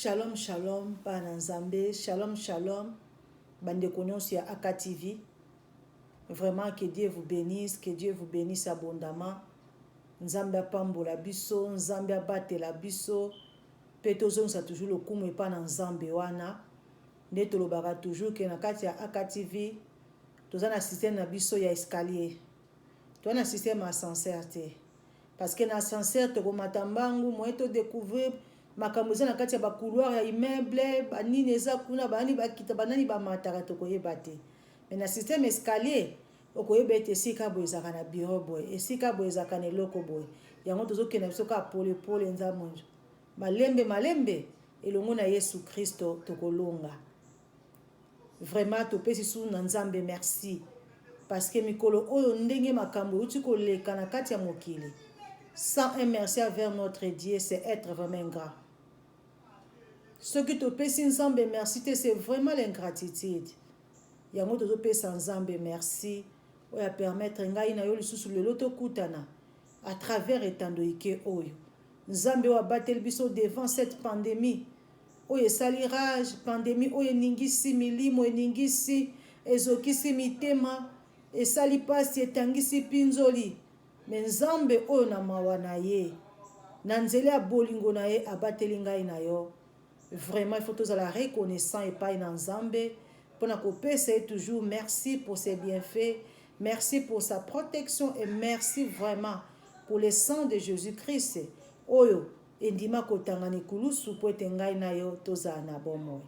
Shalom, shalom, Pananzambe. Shalom, shalom, bande nyonso ya Aka TV. Vraiment, que Dieu vous bénisse, que Dieu vous bénisse abondamment. Nzambe apambola biso, Nzambe abatela biso. Petozo nous a toujours le kumu et pas Nzambe wana. Nde tolobaka toujours que na kati ya Aka TV, toza na système na biso ya escalier. Toza na système ascenseur te. Parce que na ascenseur to komata mbangu, moye to découvrir makambo eza na kati ya ba couloir ya immeuble, banini eza kuna bani bakita banani ba mataka to koyeba te. Mais na système escalier, okoyeba ete esika boye ezaka na bureau boye, esika boye ezaka na eloko boye. Yango tozokenda biso ka pole pole nzamonjo. Malembe malembe elongo na Yesu Kristo tokolonga. Vraiment topesi su na Nzambe merci. Parce que mikolo oyo ndenge makambo uti koleka na kati ya mokili. Sans un merci envers notre Dieu, c'est être vraiment ingrat. Ce qui te pèse Nzambe merci, c'est vraiment l'ingratitude. Yango to pèse Nzambe merci. Oya permettre ngai na yo lisusu lelo to kutana à travers etando ike oyo. Nzambe wa batel biso devant cette pandémie. Oye salirage, pandémie oye ningisi milimo ningisi ezokisi mitema esali pasi etangisi pinzoli. Mais Nzambe oyo na mawa na ye na nzela ya bolingo na ye abateli ngai na yo. Vraiment il faut tous la reconnaissant et pas na Nzambe pour na kopesa toujours merci pour ses bienfaits, merci pour sa protection et merci vraiment pour le sang de Jésus-Christ oyo endima kotanga ni kulusu po etengai na yo toza na bomo.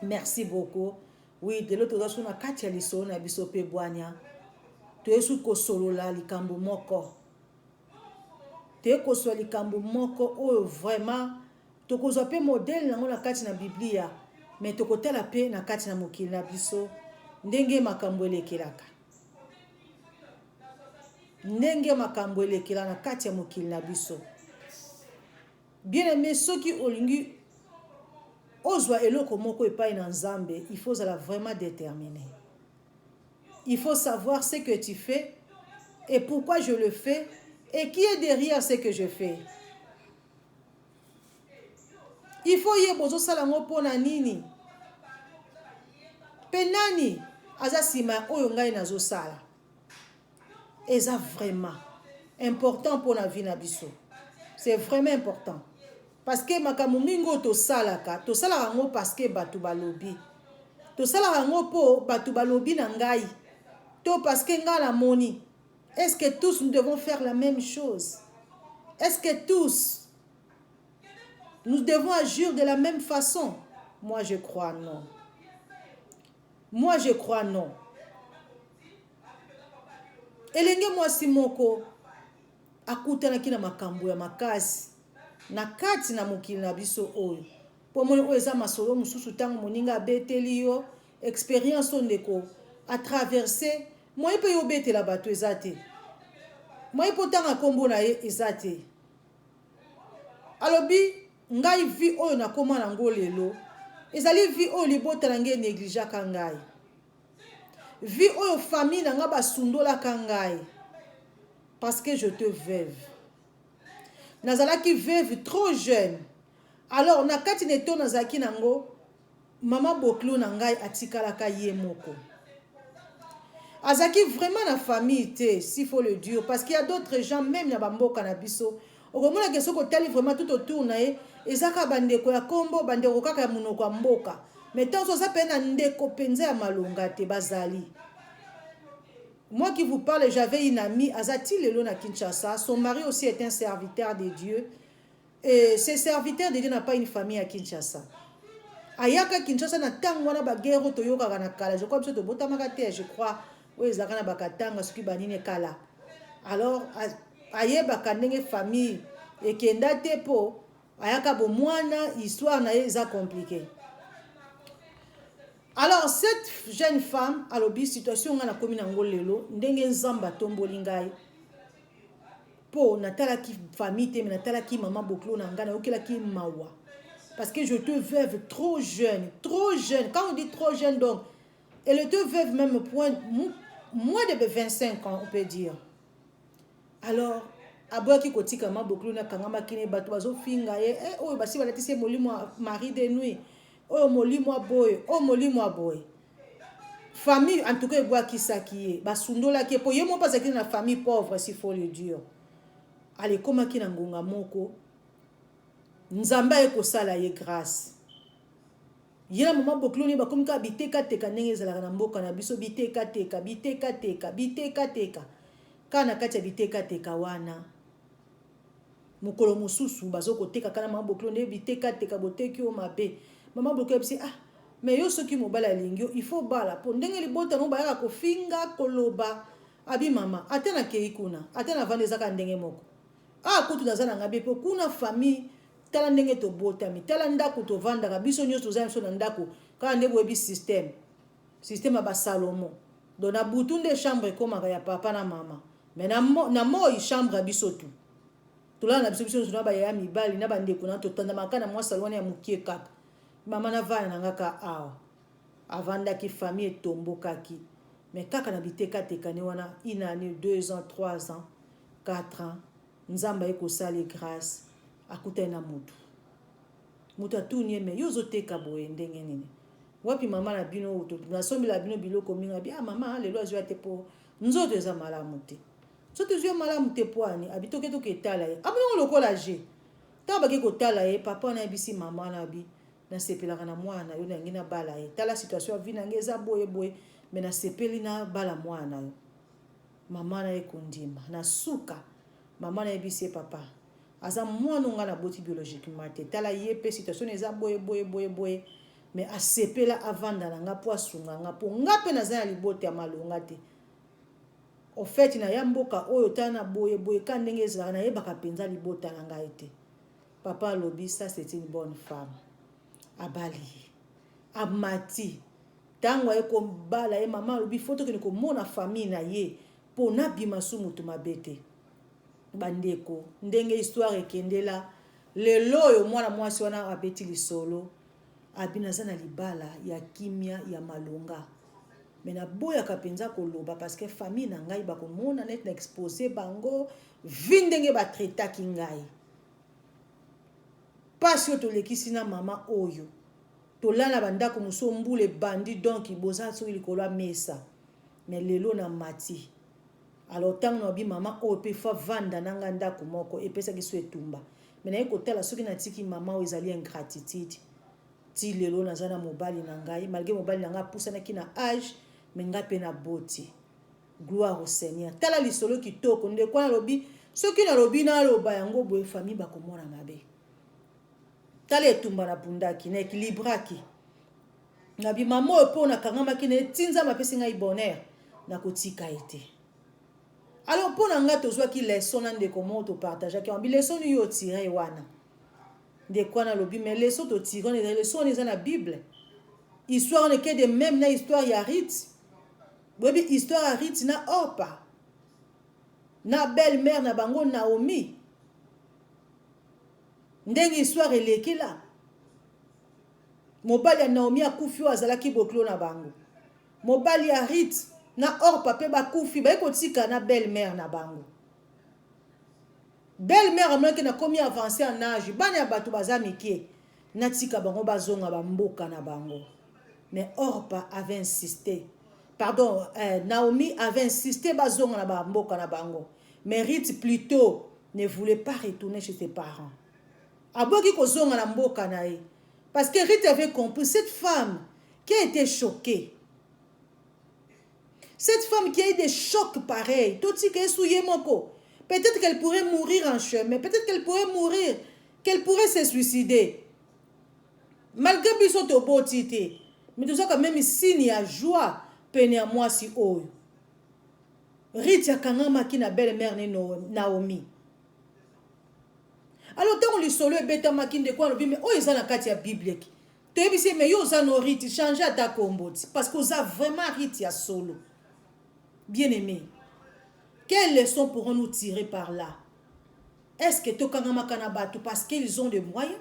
Merci beaucoup. Oui, de l'autre côté na kati ya liso na biso pe bwanya. Toyesu kosolola likambo moko. Te kosolola likambo moko oyo vraiment tokozwa pe modèle nango na kati na Biblia, mais tokotala pe na kati na mokili na biso ndenge makambo elekelaka. Ndenge makambo elekela na kati ya mokili na biso. Bien aimé, soki olingi ozwa eloko moko epai na Nzambe, il faut être vraiment déterminé. Il faut savoir ce que tu fais et pourquoi je le fais et qui est derrière ce que je fais. Il faut y bozo salango pona nini. Penani aza sima oyo ngai nazo sala. Eza vraiment important pour la vie na biso. C'est vraiment important. Parce que makambo mingo to salaka ngo parce que batu balobi. To salaka ngo po batu balobi na ngai. To parce que nga la moni. Est-ce que tous nous devons faire la même chose? Est-ce que tous nous devons agir de la même façon? Moi je crois non. Moi je crois non. Elenge mwasi moko akutana kina makambo ya makasi na kati na mokili na biso oyo. Po moni oyo eza masolo mususu tango moninga beteli yo expérience ondeko à traverser moi pe yo betela bato ezate. Moi po tanga kombo na ye ezate. Alobi ngai vi oyo na koma na ngolelo ezali vi oyo libota na ngai négligea ka ngai. Vi oyo famille na nga basundola ka ngai. Parce que je te veuve. Nazalaki veuve trop jeune. Alors na kati neto nazaki nango mama boklo na ngai atikalaka ye moko. Azaki vraiment na famille te, s'il faut le dire, parce qu'il y a d'autres gens même na bamboka na biso. Okomona ke soko tali vraiment tout autour na ye, ezaka bandeko ya kombo, bandeko kaka ya munoko ya mboka. Mais tant ça pe na ndeko penza ya malonga te bazali. Moi qui vous parle, j'avais une amie, Azati Lelo na Kinshasa. Son mari aussi est un serviteur de Dieu. Et ce serviteur de Dieu n'a pas une famille à Kinshasa. Ayaka Kinshasa na tangwana ba guerre toyoka kana kala. Je crois que c'est de botamaka je crois. Oui, zakana bakatanga ski banine kala. Alors ayeba kanenge famille et kenda tepo ayaka bo mwana histoire na eza compliqué. Alors cette jeune femme a l'objet situation ngana komi na ngolelo ndenge nzamba tomboli ngai po natala ki famille te natala ki maman boklo na ngana okela ki mawa parce que je te veuve trop jeune quand on dit trop jeune donc elle te veuve même point moins de 25 ans on peut dire. Alors aboyaki kotika mabokolo na kangama kine bato bazofinga ye oyo basi balatisi molimo mari de nuit oyo molimo aboye oyo molimo aboye famille en tout cas ebwakisaki ye basundolaki po ye mo pasaki na famille pauvre si faut le dire alekomaki na ngonga moko nzambe ayekosala ye grâce ye na mama bokolo ni bakomika bitekateka ndenge ezalaka na mboka na biso bitekateka kana kati ya bitekateka wana mokolo mosusu bazokoteka kana mama bokolo nde bitekateka boteki o mabe mama bokolo bisi mais yo soki mobala alingi yo il faut bala po ndenge libota no bayaka kofinga koloba abi mama ate na kei kuna ate na vanda ezaka ndenge moko kutu naza na ngabe po kuna famille tala ndenge tobotami tala ndako tovandaka biso nyonso toza biso na ndako kaka nde boyebi système ya basalomo don na butu nde chambre ekomaka ya papa na mama mais na moi chambre ya biso tu tolala na biso nyonso na bayaya mibali na bandeko na totandamaka na mwasi wana ya mokie kaka mama na vana na ngaka awa avandaki famille etombokaki mais kaka na bitekatekani wana 1 année 2 ans 3 ans 4 ans nzamba ekosala grâce akutani na mutu atuni me yo ozoteka boye ndenge nini wapi mama na bino nasombela bino biloko mingi abi mama lelo azwa te po nzoto eza malamu te nzoto ezwa malamu te po ani abi toke etala ye abongo lokola je ntango baki kotala ye papa na yebisi mama na bi nasepelaka na mwana yo nangi na bala ye tala situation ya vi nange eza boye me nasepeli na bala mwana yo mama na ye kondima na suka mama na yebisi ye papa aza mwana nga na boti biologiquement te tala ye pe situation eza boye mais asepela avanda na nga po asunga nga po nga pe naza na libota ya malonga te au fait na ya mboka oyo tala na boye ka ndenge ezalaka nayebaka mpenza libota na ngai te papa alobi ça c'est une bonne femme abali amati ntango ayekobala ye mama alobi fo tokende komona famille na ye mpo nabima su moto mabe te bandeko ndenge histoire ekendela lelo oyo mwana mwasi wana abeti lisolo abi naza na libala ya kimia ya malonga me naboyaka mpenza koloba parce que famille na ngai bakomona net na expose bango vi ndenge batretaki ngai pasi oyo tolekisi na mama oyo tolala bandako mosu mbula bandi donc boza soki likolo ya mesa me lelo na mati alors ntango na bi mama oyo mpe fa vanda na nga ndako moko epesaki so etumba me naye kotala soki natiki mama oyo ezali ingratitude ti lelo naza na mobali na ngai malgré mobali na ngai apusanaki na age me ngai mpe na boti gloire au Seigneur tala lisolo kitoko ndeko nalobi soki nalobi naloba yango boye famille bakomona mabe tala etumba na bundaki na ekilibraki na bimama oyo mpo nakangamaki na etinza mapesi ngai bonheur na kotika ete alors mpo na ngai tozwaki leson na ndeko moko topartageaki wabi leson oyo otire wana ndeko wana alobi mais leson totire wana leson eza na bible histoire ne ke de même na histoire ya Ruth boyebi histoire ya Ruth na Orpa na belle mère na bango Naomi ndenge histoire eleki la mobali ya Naomi akufi oyo azalaki bokilo na bango mobali ya Ruth na Orpa pe bakufi bayekotika na belle mère na bango belle mère amonaki na komi avancé en âge bana ya bato baza mike natika bango bazonga bamboka na bango mais Orpa avait insisté pardon Naomi avait insisté bazonga na bamboka na bango mais Ruth plutôt ne voulait pas retourner chez ses parents aboki kozonga na mboka na ye parce que Ruth avait compris cette femme qui a été choquée. Cette femme qui a eu des chocs pareils, peut-être qu'elle pourrait mourir en chemin, peut-être qu'elle pourrait mourir, qu'elle pourrait se suicider. Malgré biso to botité, mais tout ça quand même signe à joie, peine à moi si haut. Ruth ya kangama ki na belle-mère Naomi. Alors tant on lui solo beta makinde quoi le mais oh ils ont la carte ya Bible. Tu es bien mais yo za no Ruth changer ta komboti parce que ça vraiment Ruth ya solo. Bien-aimé, quelles leçons pourrons-nous tirer par là? Est-ce que Tokangama Kanabatu parce qu'ils ont des moyens?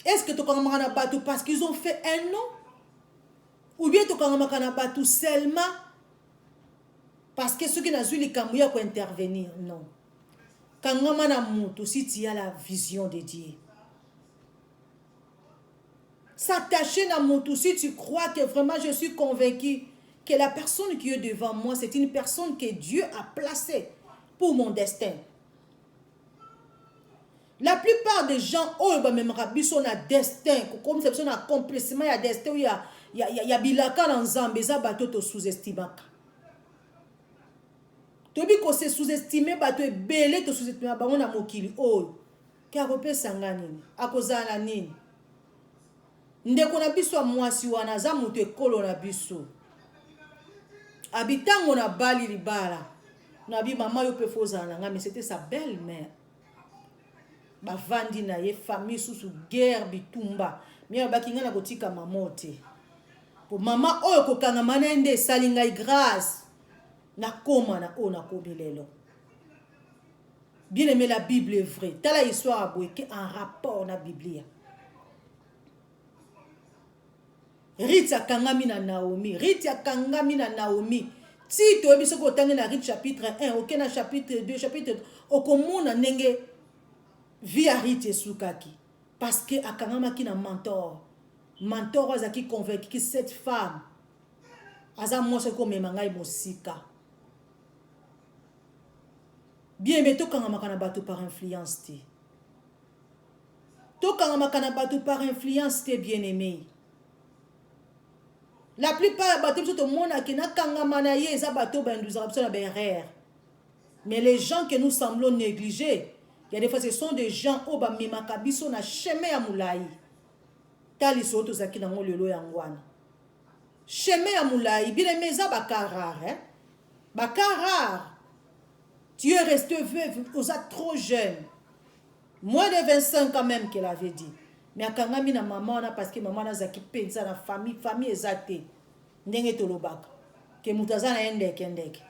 Est-ce que Tokangama Kanabatu parce qu'ils ont fait un nom? Ou bien Tokangama Kanabatu seulement parce que ceux qui n'ont eu les pour intervenir, non. Quand on a monté, si tu as la vision de Dieu, s'attacher à mon tout, si tu crois que vraiment je suis convaincu que la personne qui est devant moi, c'est une personne que Dieu a placée pour mon destin. La plupart des gens, oh, même Rabbi, sont à destin, comme c'est un accomplissement, il y a destin, il y a bilaka dans Zambé, ça bateau te sous-estimé. Tu dis que c'est sous-estimé, bateau est belé, te sous-estimé, bah on a mokili, oh, qui a repé sanganini, à cause de la nini. Ndeko na biso mwasi wana za mutu ekolo na biso. Habitango na bali libala. Na bi mama yo pe fozana nga, mais c'était sa belle-mère. Ba vandi na ye famille sous guerre bitumba. Mais ba kinga na kotika mamote. Pour mama oyo ko kanga manende salinga grâce. Na koma na o na kobilelo. Bien aimé, la Bible est vraie. Tala histoire aboyeke en rapport na Biblia. Rite ya kangami na Naomi. Rite ya kangami na Naomi. Si tu as vu ce que tu as Rite chapitre 1, ok na chapitre 2, chapitre 3, okomona nenge via Rite sukaki. Parce que akangama ki na mentor. Mentor azaki convaincu que cette femme aza mwose ko memangai mosika. Bien mais to kangama kana bato par influence te. To kangama kana bato par influence te, bien aimé. La plupart des bateaux, tout le monde a qui n'a qu'un manayer, les bateaux, ben nous avons besoin d'un. Mais les gens que nous semblons négliger, il y a des fois, ce sont des gens au bas mimakabi sont na chemin à moulaï. Tali soto zaki na mo lelo yangwana. Chemin à moulaï, bien aimé ça bakara, hein? Bakara. Tu es resté veuve, vous êtes trop jeune. Moins de 25 quand même qu'elle avait dit. Mais à kangami na maman parce que maman a zaki pensa na famille ezate ndenge tolobaka que mutaza na endeke.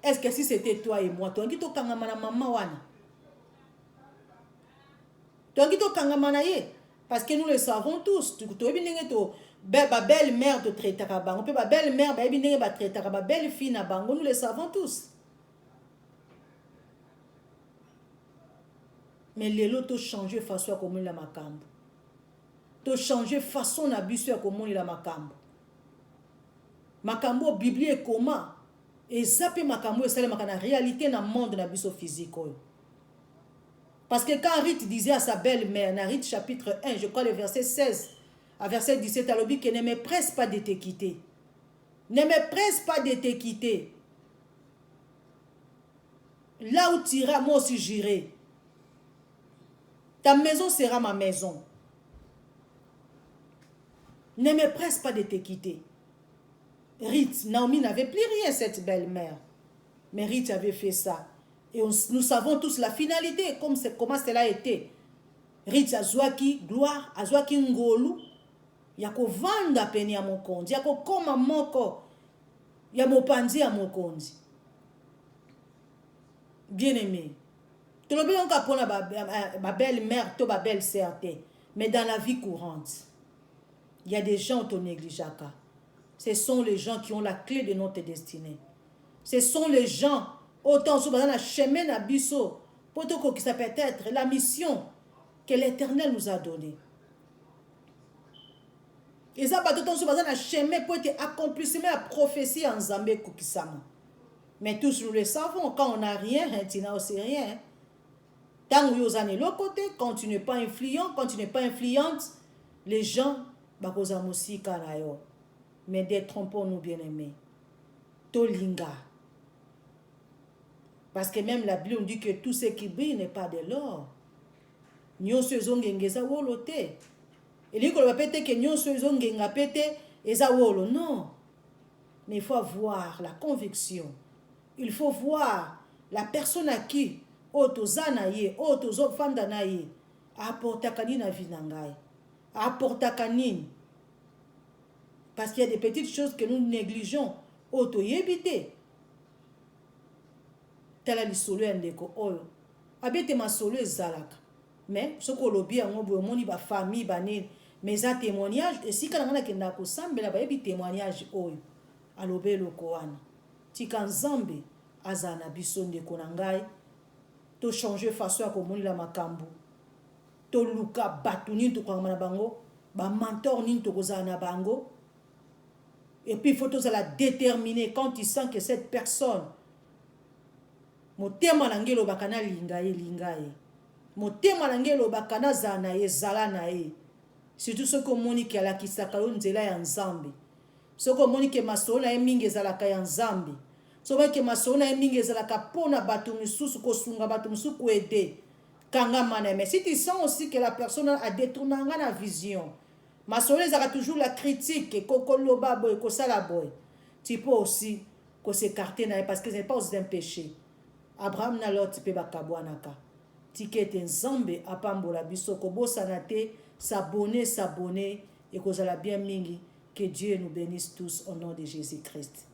Est-ce que si c'était toi et moi toi ngi to kangama na maman wana toi ngi to kangama na ye parce que nous le savons tous to ndenge to ba belle mère de traitera bango pe ba belle mère ba ndenge ba traitera ba belle fille na bango, nous le savons tous. Mais les lots ont changé façon comme la makambo. Ont changé façon na biso comme la makambo. Makambo biblique comment? Et ça peut makambo ça la réalité dans monde na biso physique. Parce que quand Rite disait à sa belle-mère, dans Rite chapitre 1, je crois le verset 16 à verset 17, elle dit que ne me presse pas de te quitter. Ne me presse pas de te quitter. Là où tu iras, moi aussi j'irai. Ta maison sera ma maison. Ne me presse pas de te quitter. Rite, Naomi n'avait plus rien, cette belle-mère. Mais Rite avait fait ça. Et nous savons tous la finalité, comment cela a été. Rite a zouaki gloire, a zouaki ngolu. Yako vanda peni ya mokonzi. Yako koma moko. Ya mopanzi ya mokonzi. Bien aimé. Tu ne peux pas prendre ma belle-mère, ma belle-sœur, mais dans la vie courante, il y a des gens qui ont négligé. Ce sont les gens qui ont la clé de notre destinée. Ce sont les gens, autant sur le chemin d'abisso, pour que ça peut être la mission que l'Éternel nous a donnée. Et ça, autant sur le chemin pour être accomplissement à prophétie en Zambé Kukisama. Mais tous nous le savons, quand on n'a rien, tu n'as aussi rien. Tant que vous avez l'autre côté, quand tu n'es pas influent, quand tu n'es pas influente, les gens, mais détrompons-nous bien aimés. Tolinga. Parce que même la Bible dit que tout ce qui brille n'est pas de l'or. Nyon se zongengeza wolo te. Et lui qu'on va péter que nyon se zongenga pété eza wolo. Non. Mais il faut avoir la conviction. Il faut voir la personne à qui otozana ye, otozofanda na ye, apportaka nini na vie na ngai. Apportaka nini. Parce qu'il y a des petites choses que nous négligeons. Otoyebite. Tala li solo ndeko oyo. Abete ma solo ezalaka. Mais ce que lobi yango boyo moni ba famille ba nini, mais ça témoignage et si kana ngana kenda ko sambela ba yebi témoignage oyo. alobe eloko wana tika nzambe aza na biso ndeko na ngai to changer façon ya komonela makambo to luka bato nini tokokanga na bango ba mentor nini tokozala na bango. Et puis il faut la déterminer quand tu sens que cette personne motema na ngelo bakana linga ye motema na ngelo bakana za na ye zala na ye surtout ce que Monique ala kisaka yo nzela ya nzambe ce que Monique masolo na ye mingi ezalaka ya nzambe so ba ke masolo na ye mingi ezalaka pona bato misusu kosunga bato misusu ko aider kanga mana. Mais si tu sens aussi que la personne a détourné la vision masolo ezaka toujours la critique kokoloba boy ko sala boy tu peux aussi ko s'écarter na parce que ce n'est pas aussi un péché. Abraham na lot pe bakabwanaka tikete nzambe apambola biso ko bosana te s'abonner et kozala bien mingi. Que Dieu nous bénisse tous au nom de Jésus-Christ.